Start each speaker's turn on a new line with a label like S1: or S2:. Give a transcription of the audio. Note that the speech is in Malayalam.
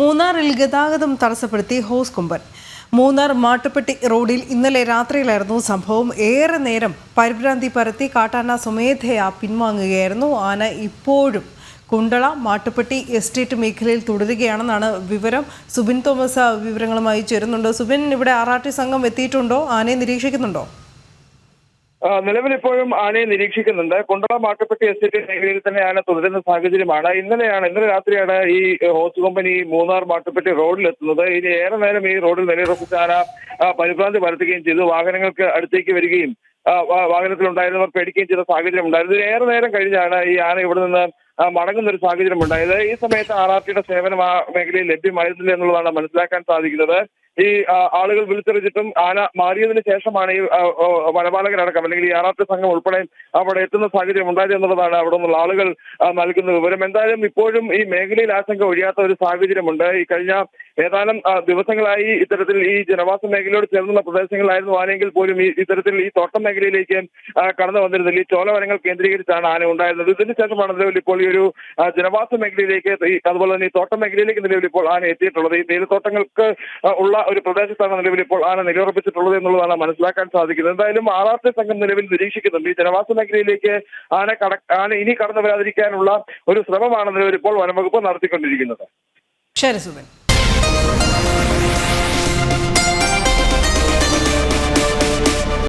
S1: മൂന്നാറിൽ ഗതാഗതം തടസ്സപ്പെടുത്തി ഹോസ് കൊമ്പൻ. മൂന്നാർ മാട്ടുപ്പെട്ടി റോഡിൽ ഇന്നലെ രാത്രിയിലായിരുന്നു സംഭവം. ഏറെ നേരം പരിഭ്രാന്തി പരത്തി കാട്ടാന സ്വമേധയാ പിൻവാങ്ങുകയായിരുന്നു. ആന ഇപ്പോഴും കുണ്ടള മാട്ടുപ്പെട്ടി എസ്റ്റേറ്റ് മേഖലയിൽ തുടരുകയാണെന്നാണ് വിവരം. സുബിൻ തോമസ് വിവരങ്ങളുമായി ചേരുന്നുണ്ട്. സുബിൻ, ഇവിടെ RRT സംഘം എത്തിയിട്ടുണ്ടോ? ആനയെ നിരീക്ഷിക്കുന്നുണ്ടോ?
S2: നിലവിൽ ഇപ്പോഴും ആനയെ നിരീക്ഷിക്കുന്നുണ്ട്. കുണ്ടള മാട്ടുപ്പെട്ടി എസ്റ്റേറ്റ് മേഖലയിൽ തന്നെ ആന തുടരുന്ന സാഹചര്യമാണ്. ഇന്നലെ രാത്രിയാണ് ഈ ഹോസ് കമ്പനി മൂന്നാർ മാട്ടുപ്പെട്ടി റോഡിലെത്തുന്നത്. ഇനി ഏറെ നേരം ഈ റോഡിൽ നിലയുറപ്പിച്ച ആന പരിഭ്രാന്തി പരത്തുകയും ചെയ്തു. വാഹനങ്ങൾക്ക് അടുത്തേക്ക് വരികയും വാഹനത്തിലുണ്ടായിരുന്നവർ പേടിക്കുകയും ചെയ്ത സാഹചര്യം ഉണ്ടായിരുന്നു. ഏറെ നേരം കഴിഞ്ഞാണ് ഈ ആന ഇവിടെ നിന്ന് മടങ്ങുന്ന ഒരു സാഹചര്യം ഉണ്ടായത്. ഈ സമയത്ത് RRTയുടെ സേവനം ആ മേഖലയിൽ ലഭ്യമായിരുന്നില്ല എന്നുള്ളതാണ് മനസ്സിലാക്കാൻ സാധിക്കുന്നത്. ഈ ആളുകൾ വിളിച്ചറിയിച്ചിട്ടും ആന മാറിയതിനു ശേഷമാണ് ഈ വനപാലകരടക്കം അല്ലെങ്കിൽ ഈ RRT സംഘം ഉൾപ്പെടെ അവിടെ എത്തുന്ന സാഹചര്യം ഉണ്ടായത് എന്നുള്ളതാണ് അവിടെ നിന്നുള്ള ആളുകൾ നൽകുന്ന വിവരം. എന്തായാലും ഇപ്പോഴും ഈ മേഖലയിൽ ആശങ്ക ഒഴിയാത്ത ഒരു സാഹചര്യമുണ്ട്. ഈ കഴിഞ്ഞ ഏതാനും ദിവസങ്ങളായി ഇത്തരത്തിൽ ഈ ജനവാസ മേഖലയോട് ചേർന്നുള്ള പ്രദേശങ്ങളായിരുന്നു ആനയെങ്കിൽ പോലും ഇത്തരത്തിൽ ഈ തോട്ടം മേഖലയിലേക്ക് കടന്നു വന്നിരുന്നില്ല. ഈ ചോലവനങ്ങൾ കേന്ദ്രീകരിച്ചാണ് ആന ഉണ്ടായിരുന്നത്. ഇതിന് ശേഷമാണ് നിലവിൽ ഇപ്പോൾ ഈ ഒരു ജനവാസ മേഖലയിലേക്ക് അതുപോലെ തന്നെ ഈ തോട്ടം മേഖലയിലേക്ക് നിലവിൽ ഇപ്പോൾ ആന എത്തിയിട്ടുള്ളത്. ഈ തേയിലത്തോട്ടങ്ങൾക്ക് ഉള്ള ഒരു പ്രദേശത്താണ് നിലവിൽ ഇപ്പോൾ ആന നിലയുറപ്പിച്ചിട്ടുള്ളത് എന്നുള്ളതാണ് മനസ്സിലാക്കാൻ സാധിക്കുന്നത്. എന്തായാലും RRT സംഘം നിലവിൽ നിരീക്ഷിക്കുന്നുണ്ട്. ഈ ജനവാസ മേഖലയിലേക്ക് ആന ഇനി കടന്നു വരാതിരിക്കാനുള്ള ഒരു ശ്രമമാണ് നിലവിൽ ഇപ്പോൾ വനംവകുപ്പ് നടത്തിക്കൊണ്ടിരിക്കുന്നത്.
S1: ശരി സുബിൻ.